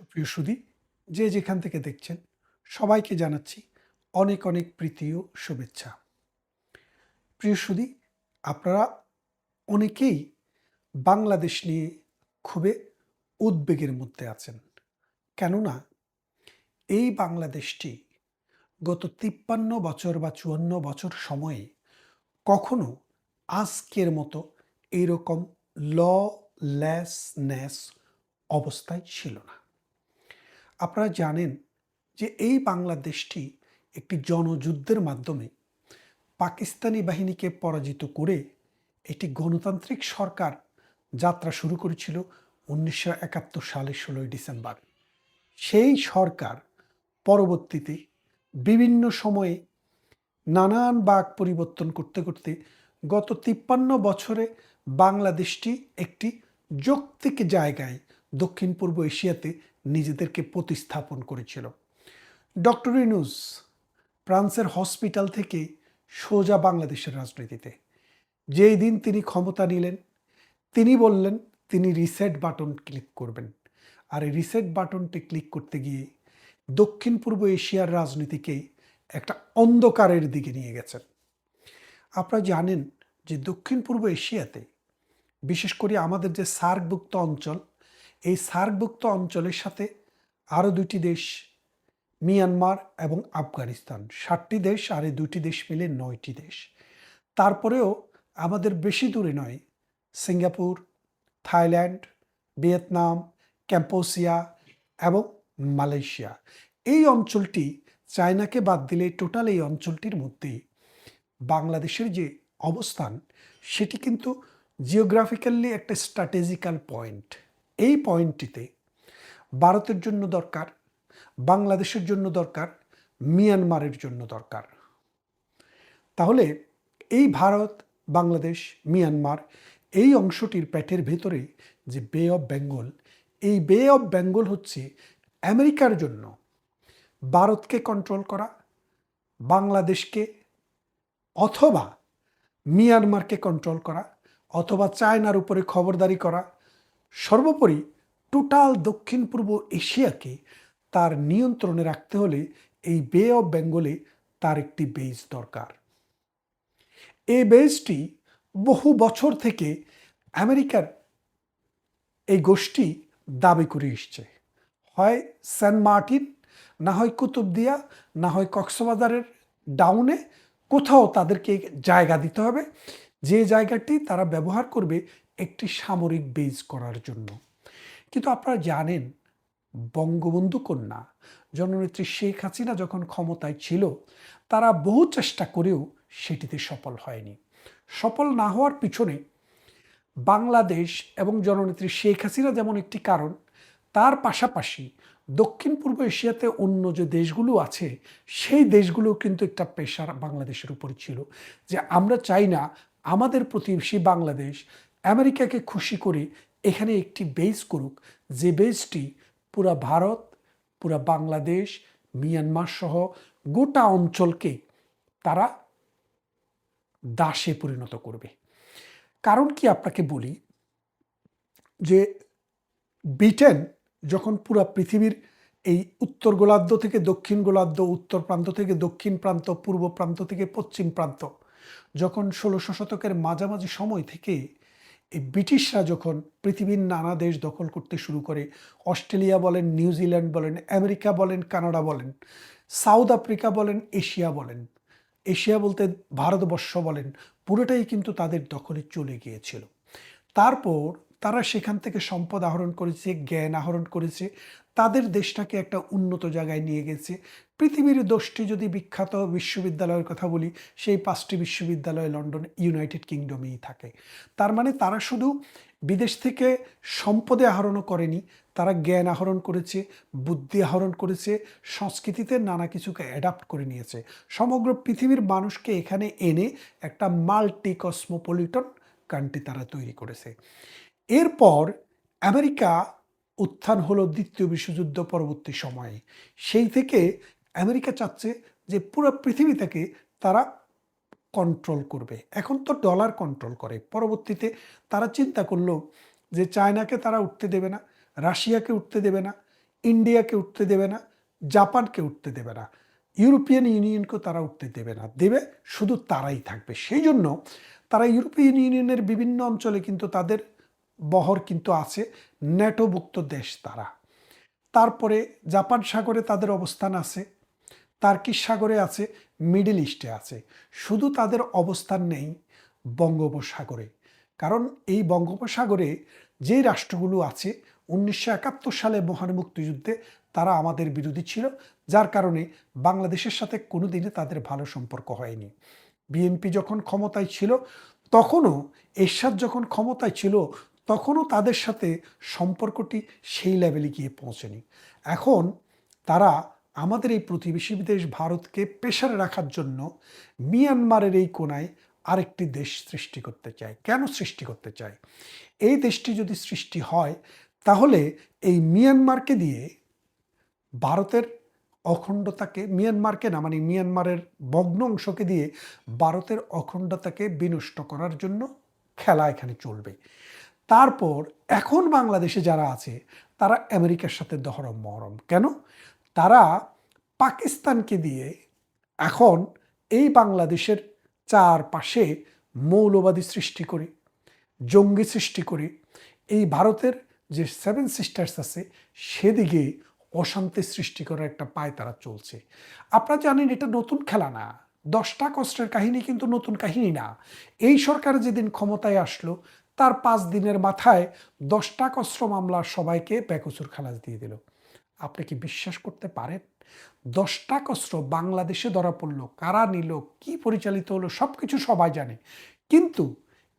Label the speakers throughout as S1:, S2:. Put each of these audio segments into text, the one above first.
S1: সুপ্রিয় সুধী, যে যেখান থেকে দেখছেন সবাইকে জানাচ্ছি অনেক অনেক প্রীতি ও শুভেচ্ছা। প্রিয় সুধী, আপনারা অনেকেই বাংলাদেশ নিয়ে খুবই উদ্বেগের মধ্যে আছেন। কেননা এই বাংলাদেশটি গত ৫৩ বছর বা ৫৪ বছর সময়ে কখনো আজকের মতো এইরকম ললেসনেস অবস্থায় ছিল না। আপনারা জানেন যে এই বাংলাদেশটি একটি জনযুদ্ধের মাধ্যমে পাকিস্তানি বাহিনীকে পরাজিত করে একটি গণতান্ত্রিক সরকার যাত্রা শুরু করেছিল ১৯৭১ সালের ১৬ই ডিসেম্বর। সেই সরকার পরবর্তীতে বিভিন্ন সময়ে নানান বাক পরিবর্তন করতে করতে গত ৫৩ বছরে বাংলাদেশটি একটি যৌক্তিক জায়গায় দক্ষিণ পূর্ব এশিয়াতে নিজেদেরকে প্রতিস্থাপন করেছিল। ডক্টর ইউনূস ফ্রান্সের হসপিটাল থেকে সোজা বাংলাদেশের রাজনীতিতে যেই দিন তিনি ক্ষমতা নিলেন, তিনি বললেন তিনি রিসেট বাটন ক্লিক করবেন। আর এই রিসেট বাটনটি ক্লিক করতে গিয়ে দক্ষিণ পূর্ব এশিয়ার রাজনীতিকে একটা অন্ধকারের দিকে নিয়ে গেছেন। আপনারা জানেন যে দক্ষিণ পূর্ব এশিয়াতে বিশেষ করে আমাদের যে সার্কভুক্ত অঞ্চল, এই সার্কভুক্ত অঞ্চলের সাথে আরও দুটি দেশ, মিয়ানমার এবং আফগানিস্তান, ৭টি দেশ, আর এই দুটি দেশ মিলে ৯টি দেশ। তারপরেও আমাদের বেশি দূরে নয়, সিঙ্গাপুর, থাইল্যান্ড, ভিয়েতনাম, ক্যাম্পোসিয়া এবং মালয়েশিয়া। এই অঞ্চলটি চায়নাকে বাদ দিলে টোটাল এই অঞ্চলটির মধ্যে বাংলাদেশের যে অবস্থান সেটি কিন্তু জিওগ্রাফিক্যালি একটা স্ট্র্যাটেজিক্যাল পয়েন্ট। এই পয়েন্টটিতে ভারতের জন্য দরকার, বাংলাদেশের জন্য দরকার, মিয়ানমারের জন্য দরকার। তাহলে এই ভারত, বাংলাদেশ, মিয়ানমার এই অংশটির পেটের ভেতরে যে বে অফ বেঙ্গল, এই বে অফ বেঙ্গল হচ্ছে আমেরিকার জন্য ভারতকে কন্ট্রোল করা, বাংলাদেশকে অথবা মিয়ানমারকে কন্ট্রোল করা, অথবা চায়নার উপরে খবরদারি করা, সর্বোপরি টোটাল দক্ষিণ পূর্ব এশিয়াকে তার নিয়ন্ত্রণে রাখতে হলে এই বে অফ বেঙ্গলে তার একটি বেস দরকার। এই বেসটি বহু বছর থেকে আমেরিকার এই গোষ্ঠী দাবি করে এসছে। হয় সেন্ট মার্টিন, না হয় কুতুবদিয়া, না হয় কক্সবাজারের ডাউনে কোথাও তাদেরকে জায়গা দিতে হবে, যে জায়গাটি তারা ব্যবহার করবে একটি সামরিক বেস করার জন্য। কিন্তু আপনারা জানেন বঙ্গবন্ধু কন্যা জননেত্রী শেখ হাসিনা যখন ক্ষমতায় ছিল, তারা বহু চেষ্টা করেও সেটিতে সফল হয়নি। সফল না হওয়ার পিছনে বাংলাদেশ এবং জননেত্রী শেখ হাসিনা যেমন একটি কারণ, তার পাশাপাশি দক্ষিণ পূর্ব এশিয়াতে অন্য যে দেশগুলো আছে সেই দেশগুলো কিন্তু একটা প্রেশার বাংলাদেশের উপর ছিল যে আমরা চাই না আমাদের প্রতিবেশী বাংলাদেশ আমেরিকাকে খুশি করে এখানে একটি বেস করুক, যে বেসটি পুরা ভারত, পুরা বাংলাদেশ, মিয়ানমার সহ গোটা অঞ্চলকে তারা দাসে পরিণত করবে। কারণ কি আপনাকে বলি, যে ব্রিটেন যখন পুরো পৃথিবীর এই উত্তর গোলার্ধ থেকে দক্ষিণ গোলার্ধ, উত্তর প্রান্ত থেকে দক্ষিণ প্রান্ত, পূর্ব প্রান্ত থেকে পশ্চিম প্রান্ত, যখন ১৬০০ শতকের মাঝামাঝি সময় থেকে এই ব্রিটিশরা যখন পৃথিবীর নানা দেশ দখল করতে শুরু করে, অস্ট্রেলিয়া বলেন, নিউজিল্যান্ড বলেন, আমেরিকা বলেন, কানাডা বলেন, সাউথ আফ্রিকা বলেন, এশিয়া বলেন, এশিয়া বলতে ভারতবর্ষ বলেন, পুরোটাই কিন্তু তাদের দখলে চলে গিয়েছিল। তারপর তারা সেখান থেকে সম্পদ আহরণ করেছে, জ্ঞান আহরণ করেছে, তাদের দেশটাকে একটা উন্নত জায়গায় নিয়ে গেছে। পৃথিবীর ১০টি যদি বিখ্যাত বিশ্ববিদ্যালয়ের কথা বলি, সেই ৫টি বিশ্ববিদ্যালয় লন্ডন, ইউনাইটেড কিংডমেই থাকে। তার মানে তারা শুধু বিদেশ থেকে সম্পদে আহরণও করেনি, তারা জ্ঞান আহরণ করেছে, বুদ্ধি আহরণ করেছে, সংস্কৃতিতে নানা কিছুকে অ্যাডাপ্ট করে নিয়েছে। সমগ্র পৃথিবীর মানুষকে এখানে এনে একটা মাল্টি কসমোপলিটন কান্ট্রি তারা তৈরি করেছে। এরপর আমেরিকা উত্থান হলো দ্বিতীয় বিশ্বযুদ্ধ পরবর্তী সময়ে। সেই থেকে আমেরিকা চাচ্ছে যে পুরো পৃথিবীটাকে তারা কন্ট্রোল করবে। এখন তো ডলার কন্ট্রোল করে। পরবর্তীতে তারা চিন্তা করলো যে চায়নাকে তারা উঠতে দেবে না, রাশিয়াকে উঠতে দেবে না, ইন্ডিয়াকে উঠতে দেবে না, জাপানকে উঠতে দেবে না, ইউরোপিয়ান ইউনিয়নকেও তারা উঠতে দেবে না, দেবে শুধু তারাই থাকবে। সেই জন্য তারা ইউরোপিয়ান ইউনিয়নের বিভিন্ন অঞ্চলে কিন্তু তাদের বহর কিন্তু আছে, ন্যাটোভুক্ত দেশ তারা। তারপরে জাপান সাগরে তাদের অবস্থান আছে, টার্কিশ সাগরে আছে, মিডল ইস্টে আছে। শুধু তাদের অবস্থান নেই বঙ্গোপসাগরে। কারণ এই বঙ্গোপসাগরে যে রাষ্ট্রগুলো আছে 1971 সালে মহান মুক্তিযুদ্ধে তারা আমাদের বিরোধী ছিল, যার কারণে বাংলাদেশের সাথে কোনোদিনই তাদের ভালো সম্পর্ক হয়নি। বিএনপি যখন ক্ষমতায় ছিল তখনও, এরশাদ যখন ক্ষমতায় ছিল তখনও তাদের সাথে সম্পর্কটি সেই লেভেলে গিয়ে পৌঁছেনি। এখন তারা আমাদের এই প্রতিবেশী দেশ ভারতকে প্রেসারে রাখার জন্য মিয়ানমারের এই কোনায় আরেকটি দেশ সৃষ্টি করতে চায়। কেন সৃষ্টি করতে চায়? এই দেশটি যদি সৃষ্টি হয় তাহলে এই মিয়ানমারকে দিয়ে ভারতের অখণ্ডতাকে, মিয়ানমারকে না মানে মিয়ানমারের ভগ্ন অংশকে দিয়ে ভারতের অখণ্ডতাকে বিনষ্ট করার জন্য খেলা এখানে চলবে। তারপর এখন বাংলাদেশে যারা আছে তারা আমেরিকার সাথে দহরম মহরম। কেন? তারা পাকিস্তানকে দিয়ে এখন এই বাংলাদেশের চারপাশে মৌলবাদী সৃষ্টি করে, জঙ্গি সৃষ্টি করে, এই ভারতের যে 7 সিস্টার্স আছে সেদিকে অশান্তি সৃষ্টি করার একটা পায় তারা চলছে। আপনারা জানেন এটা নতুন খেলা না। 10টা কষ্টের কাহিনী কিন্তু নতুন কাহিনী না। এই সরকার যেদিন ক্ষমতায় আসলো তার 5 দিনের মাথায় 10টা কষ্ট মামলার সবাইকে বেকসুর খালাস দিয়ে দিল। আপনি কি বিশ্বাস করতে পারেন? 10টা কষ্ট বাংলাদেশে ধরা পড়লো, কারা নিল, কি পরিচালিত হলো, সব কিছু সবাই জানে। কিন্তু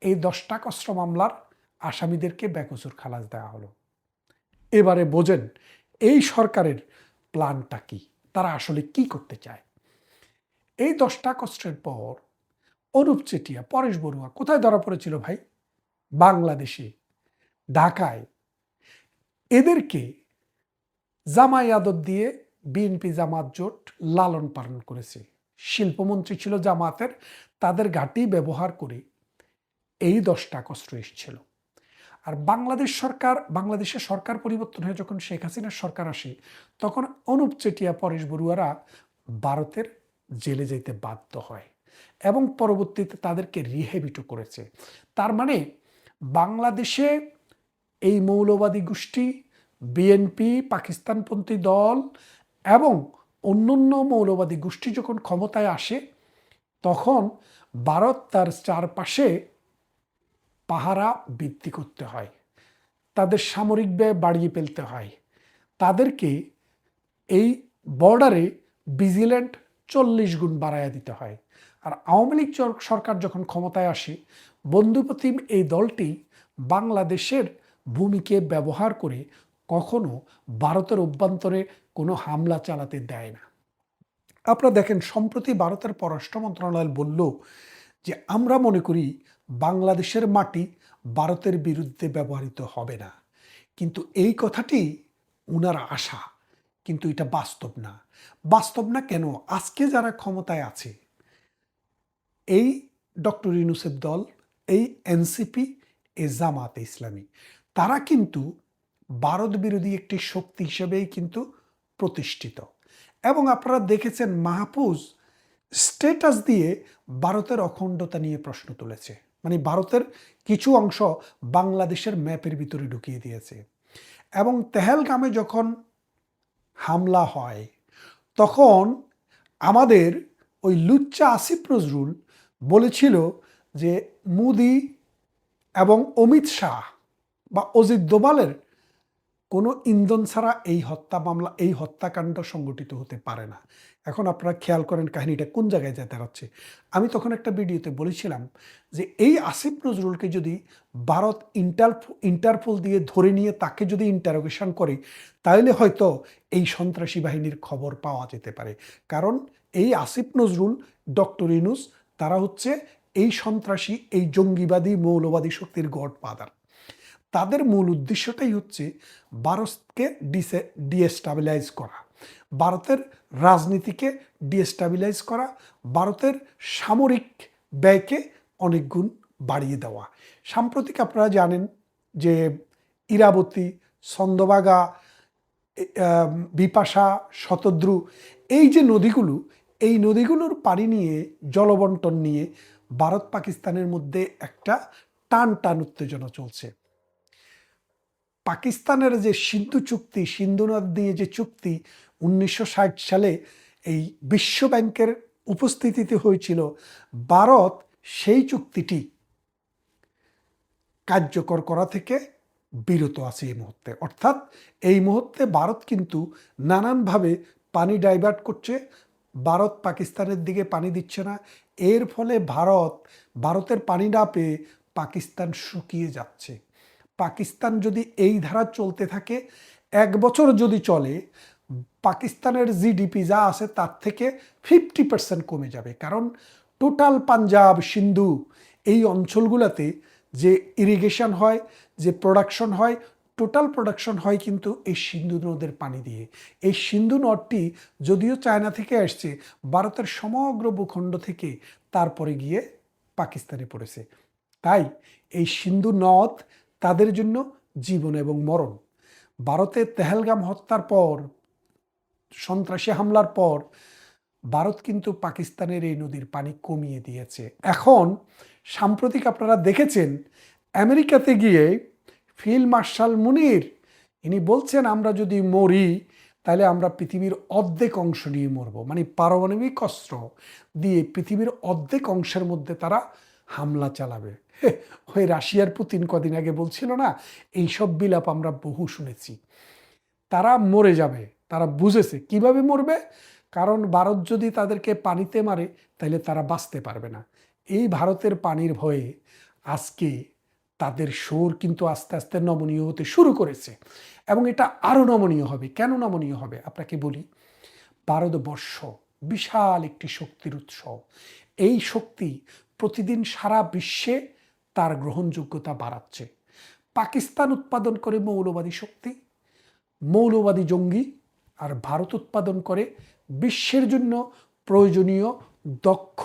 S1: এই 10টা কষ্ট মামলার আসামিদেরকে বেকসুর খালাস দেওয়া হলো। এবারে বোঝেন এই সরকারের প্ল্যানটা কি, তারা আসলে কি করতে চায়। এই 10টা কষ্টের পর অনুপ চেটিয়া, পরেশ বড়ুয়া কোথায় ধরা পড়েছিল ভাই? বাংলাদেশে, ঢাকায়। এদেরকে জামাই আদর দিয়ে বিএনপি জামাত জোট লালন পালন করেছে। শিল্পমন্ত্রী ছিল জামাতের, তাদের ঘাঁটি ব্যবহার করে এই 10টা কষ্ট এসেছিল। আর বাংলাদেশের সরকার পরিবর্তন হয়ে যখন শেখ হাসিনার সরকার আসে তখন অনুপ চেটিয়া, পরেশ বড়ুয়ারা ভারতের জেলে যেতে বাধ্য হয় এবং পরবর্তীতে তাদেরকে রিহেবিটও করেছে। তার মানে বাংলাদেশে এই মৌলবাদী গোষ্ঠী, বিএনপি, পাকিস্তানপন্থী দল এবং অন্যান্য মৌলবাদী গোষ্ঠী যখন ক্ষমতায় আসে তখন ভারত তার চারপাশে পাহারা বৃদ্ধি করতে হয়, তাদের সামরিক ব্যয় বাড়িয়ে ফেলতে হয়, তাদেরকে এই বর্ডারে ভিজিল্যান্ট 40 গুণ বাড়াইয়া দিতে হয়। আর আওয়ামী লীগ সরকার যখন ক্ষমতায় আসে বন্ধুপ্রতিম এই দলটি বাংলাদেশের ভূমিকে ব্যবহার করে কখনো ভারতের অভ্যন্তরে কোনো হামলা চালাতে দেয় না। আপনারা দেখেন সম্প্রতি ভারতের পররাষ্ট্র মন্ত্রণালয় বলল যে আমরা মনে করি বাংলাদেশের মাটি ভারতের বিরুদ্ধে ব্যবহৃত হবে না। কিন্তু এই কথাটি উনারা আশা, কিন্তু এটা বাস্তব না। বাস্তব না কেন? আজকে যারা ক্ষমতায় আছে এই ডক্টর ইউনূসের দল, এই এনসিপি, এই জামাতে ইসলামী, তারা কিন্তু ভারত বিরোধী একটি শক্তি হিসেবেই কিন্তু প্রতিষ্ঠিত। এবং আপনারা দেখেছেন মাহফুজ স্ট্যাটাস দিয়ে ভারতের অখণ্ডতা নিয়ে প্রশ্ন তুলেছে, মানে ভারতের কিছু অংশ বাংলাদেশের ম্যাপের ভিতরে ঢুকিয়ে দিয়েছে। এবং তেহেলগামে যখন হামলা হয় তখন আমাদের ওই লুচ্চা আসিফ নজরুল বলেছিল যে মোদি এবং অমিত শাহ বা অজিত দোভালের কোনো ইন্ধন ছাড়া এই হত্যা মামলা, এই হত্যাকাণ্ড সংগঠিত হতে পারে না। এখন আপনারা খেয়াল করেন কাহিনীটা কোন জায়গায় যেতে যাচ্ছে। আমি তখন একটা ভিডিওতে বলেছিলাম যে এই আসিফ নজরুলকে যদি ভারত ইন্টারপোল দিয়ে ধরে নিয়ে তাকে যদি ইন্টারোগেশন করে তাহলে হয়তো এই সন্ত্রাসী বাহিনীর খবর পাওয়া যেতে পারে। কারণ এই আসিফ নজরুল, ডক্টর ইউনূস, তারা হচ্ছে এই সন্ত্রাসী, এই জঙ্গিবাদী মৌলবাদী শক্তির গডফাদার। তাদের মূল উদ্দেশ্যটাই হচ্ছে ভারতকে ডিএস্টাবিলাইজ করা, ভারতের রাজনীতিকে ডিএস্টাবিলাইজ করা, ভারতের সামরিক ব্যয়কে অনেক গুণ বাড়িয়ে দেওয়া। সাম্প্রতিক আপনারা জানেন যে ইরাবতী, ছন্দবাগা বিপাশা, শতদ্রু, এই যে নদীগুলো, এই নদীগুলোর পানি নিয়ে, জলবন্টন নিয়ে ভারত পাকিস্তানের মধ্যে একটা টান টান উত্তেজনা চলছে। পাকিস্তানের যে সিন্ধু চুক্তি, সিন্ধু নদ নিয়ে যে চুক্তি 1960 সালে এই বিশ্ব ব্যাংকের উপস্থিতিতে হয়েছিল, ভারত সেই চুক্তিটি কার্যকর করা থেকে বিরত আছে এই মুহূর্তে। অর্থাৎ এই মুহূর্তে ভারত কিন্তু নানানভাবে পানি ডাইভার্ট করছে, ভারত পাকিস্তানের দিকে পানি দিচ্ছে না। এর ফলে ভারতের পানি না পেয়ে পাকিস্তান শুকিয়ে যাচ্ছে। পাকিস্তান যদি এই ধারা চলতে থাকে, 1 বছর যদি চলে, পাকিস্তানের জিডিপি যা আছে তার থেকে 50% কমে যাবে। কারণ টোটাল পাঞ্জাব, সিন্ধু এই অঞ্চলগুলোতে যে ইরিগেশন হয়, যে প্রোডাকশন হয়, টোটাল প্রোডাকশন হয় কিন্তু এই সিন্ধু নদের পানি দিয়ে। এই সিন্ধু নদটি যদিও চায়না থেকে আসছে, ভারতের সমগ্র ভূখণ্ড থেকে তারপরে গিয়ে পাকিস্তানে পড়েছে। তাই এই সিন্ধু নদ তাদের জন্য জীবন এবং মরণ। ভারতের তেহেলগাম হত্যার পর, সন্ত্রাসী হামলার পর ভারত কিন্তু পাকিস্তানের এই নদীর পানি কমিয়ে দিয়েছে। এখন সাম্প্রতিক আপনারা দেখেছেন আমেরিকাতে গিয়ে ফিল্ড মার্শাল মুনির ইনি বলছেন, আমরা যদি মরি তাহলে আমরা পৃথিবীর অর্ধেক অংশ নিয়ে মরব। মানে পারমাণবিক অস্ত্র দিয়ে পৃথিবীর অর্ধেক অংশের মধ্যে তারা হামলা চালাবে। ওই রাশিয়ার পুতিন কদিন আগে বলছিল না, এইসব বিলাপ আমরা বহু শুনেছি। তারা মরে যাবে, তারা বুঝেছে কিভাবে মরবে। কারণ ভারত যদি তাদেরকে পানিতে মারে তাহলে তারা বাঁচতে পারবে না। এই ভারতের পানির ভয়ে আজকে তাদের সুর কিন্তু আস্তে আস্তে নমনীয় হতে শুরু করেছে, এবং এটা আরও নমনীয় হবে। কেন নমনীয় হবে আপনাকে বলি। ভারতবর্ষ বিশাল একটি শক্তির উৎস। এই শক্তি প্রতিদিন সারা বিশ্বে তার গ্রহণযোগ্যতা বাড়াচ্ছে। পাকিস্তান উৎপাদন করে মৌলবাদী শক্তি, মৌলবাদী জঙ্গি, আর ভারত উৎপাদন করে বিশ্বের জন্য প্রয়োজনীয় দক্ষ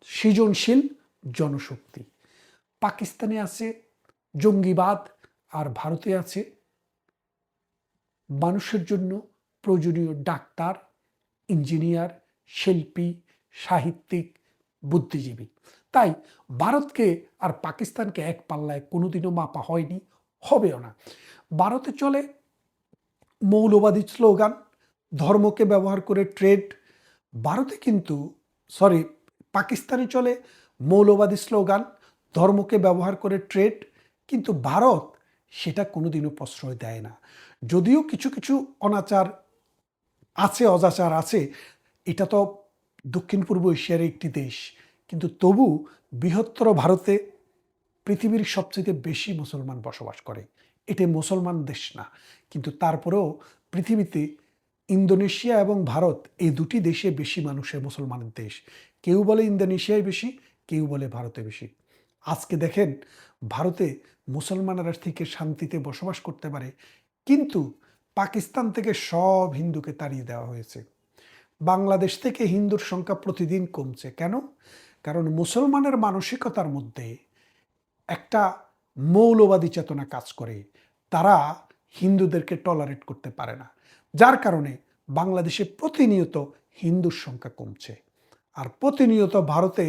S1: সৃজনশীল জনশক্তি। পাকিস্তানে আছে জঙ্গিবাদ, আর ভারতে আছে মানুষের জন্য প্রয়োজনীয় ডাক্তার, ইঞ্জিনিয়ার, শিল্পী, সাহিত্যিক, বুদ্ধিজীবী। তাই ভারতকে আর পাকিস্তানকে এক পাল্লায় কোনোদিনও মাপা হয়নি, হবেও না। ভারতে চলে মৌলবাদী স্লোগান, ধর্মকে ব্যবহার করে ট্রেড। ভারতে কিন্তু পাকিস্তানে চলে মৌলবাদী স্লোগান, ধর্মকে ব্যবহার করে ট্রেড, কিন্তু ভারত সেটা কোনোদিনও প্রশ্রয় দেয় না। যদিও কিছু কিছু অনাচার আছে, অজাচার আছে, এটা তো দক্ষিণ পূর্ব এশিয়ার একটি দেশ, কিন্তু তবু বৃহত্তর ভারতে পৃথিবীর সবচেয়ে বেশি মুসলমান বসবাস করে। এটা মুসলমান দেশ না, কিন্তু তারপরেও পৃথিবীতে ইন্দোনেশিয়া এবং ভারত এই দুটি দেশে বেশি মানুষের মুসলমানের দেশ। কেউ বলে ইন্দোনেশিয়ায় বেশি, কেউ বলে ভারতে বেশি। আজকে দেখেন ভারতে মুসলমানরা থেকে শান্তিতে বসবাস করতে পারে, কিন্তু পাকিস্তান থেকে সব হিন্দুকে তাড়িয়ে দেওয়া হয়েছে। বাংলাদেশ থেকে হিন্দুর সংখ্যা প্রতিদিন কমছে। কেন? কারণ মুসলমানের মানসিকতার মধ্যে একটা মৌলবাদী চেতনা কাজ করে। তারা হিন্দুদেরকে টলারেট করতে পারে না, যার কারণে বাংলাদেশে প্রতিনিয়ত হিন্দুর সংখ্যা কমছে, আর প্রতিনিয়ত ভারতে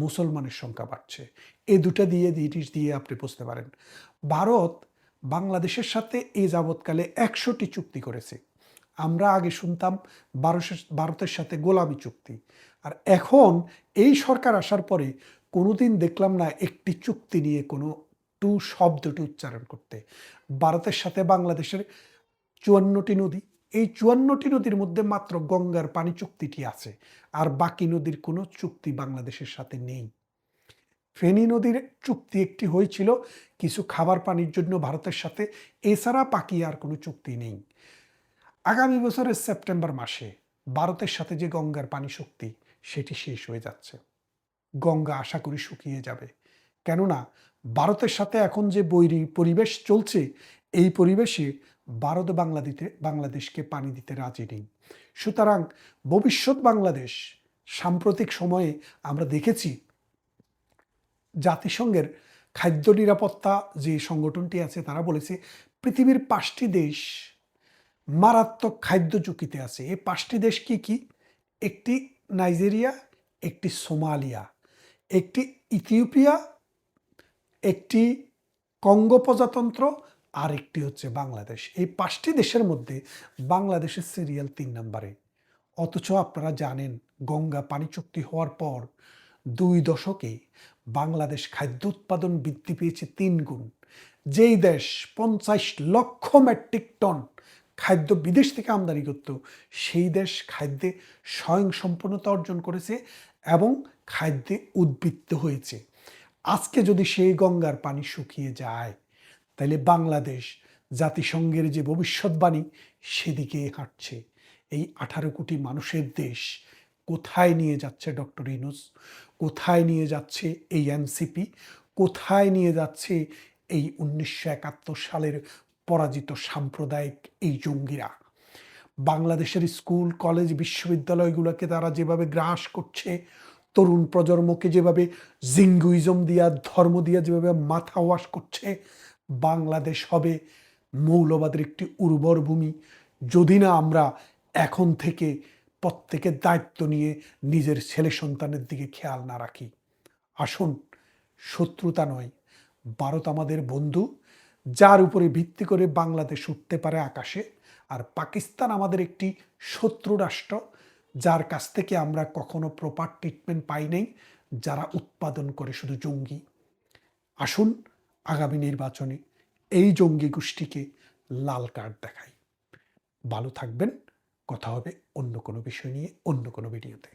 S1: মুসলমানের সংখ্যা বাড়ছে। এই দুটা জিনিস দিয়ে আপনি বুঝতে পারেন ভারত বাংলাদেশের সাথে এই যাবৎকালে 100টি চুক্তি করেছে। আমরা আগে শুনতাম ভারতের সাথে গোলামি চুক্তি, আর এখন এই সরকার আসার পরে কোনোদিন দেখলাম না একটি চুক্তি নিয়ে কোনো শব্দটি উচ্চারণ করতে। ভারতের সাথে বাংলাদেশের 54টি নদী, এই 54টি নদীর মধ্যে মাত্র গঙ্গার পানি চুক্তিটি আছে, আর বাকি নদীর কোনো চুক্তি বাংলাদেশের সাথে নেই। ফেনী নদীর চুক্তি একটি হয়েছিল কিছু খাবার পানির জন্য ভারতের সাথে, এছাড়া বাকি আর কোনো চুক্তি নেই। আগামী বছরের সেপ্টেম্বর মাসে ভারতের সাথে যে গঙ্গার পানি চুক্তি সেটি শেষ হয়ে যাচ্ছে। গঙ্গা আশা করি শুকিয়ে যাবে, কেননা ভারতের সাথে এখন যে বৈরী পরিবেশ চলছে, এই পরিবেশে ভারত বাংলাদেশকে পানি দিতে রাজি নেই। সুতরাং ভবিষ্যৎ বাংলাদেশ, সাম্প্রতিক সময়ে আমরা দেখেছি জাতিসংঘের খাদ্য নিরাপত্তা যে সংগঠনটি আছে তারা বলেছে পৃথিবীর 5টি দেশ মারাত্মক খাদ্য ঝুঁকিতে আছে। এই ৫টি দেশ কি কি? একটি নাইজেরিয়া, একটি সোমালিয়া, একটি ইথিওপিয়া, একটি কঙ্গো প্রজাতন্ত্র, আর একটি হচ্ছে বাংলাদেশ। এই ৫টি দেশের মধ্যে বাংলাদেশের সিরিয়াল ৩ নম্বরে। অথচ আপনারা জানেন গঙ্গা পানি চুক্তি হওয়ার পর ২ দশকে বাংলাদেশ খাদ্য উৎপাদন বৃদ্ধি পেয়েছে ৩ গুণ। যেই দেশ ৫০ লক্ষ মেট্রিক টন খাদ্য বিদেশ থেকে আমদানি করত, সেই দেশ খাদ্যে স্বয়ংসম্পূর্ণতা অর্জন করেছে এবং খাদ্যে উদ্বৃত্ত হয়েছে। আজকে যদি সেই গঙ্গার পানি শুকিয়ে যায়, তাহলে বাংলাদেশ জাতিসংঘের যে ভবিষ্যৎবাণী সেদিকে হাঁটছে। এই ১৮ কোটি মানুষের দেশ কোথায় নিয়ে যাচ্ছে ডক্টর ইউনূস? কোথায় নিয়ে যাচ্ছে এই এনসিপি? কোথায় নিয়ে যাচ্ছে এই ১৯৭১ সালের পরাজিত সাম্প্রদায়িক এই জঙ্গিরা? বাংলাদেশের স্কুল, কলেজ, বিশ্ববিদ্যালয়গুলোকে তারা যেভাবে গ্রাস করছে, তরুণ প্রজন্মকে যেভাবে জিঙ্গুইজম দিয়া, ধর্ম দিয়া যেভাবে মাথা ওয়াশ করছে, বাংলাদেশ হবে মৌলবাদের একটি উর্বর ভূমি, যদি না আমরা এখন থেকে প্রত্যেকের দায়িত্ব নিয়ে নিজের ছেলে সন্তানের দিকে খেয়াল না রাখি। আসুন, শত্রুতা নয়, ভারত আমাদের বন্ধু, যার উপরে ভিত্তি করে বাংলাদেশ উঠতে পারে আকাশে। আর পাকিস্তান আমাদের একটি শত্রু রাষ্ট্র, যার কাছ থেকে আমরা কখনো প্রপার ট্রিটমেন্ট পাই নাই, যারা উৎপাদন করে শুধু জঙ্গি। আসুন, আগামী নির্বাচনে এই জঙ্গি গোষ্ঠীকে লাল কার্ড দেখাই। ভালো থাকবেন। কথা হবে অন্য কোনো বিষয় নিয়ে, অন্য কোনো ভিডিওতে।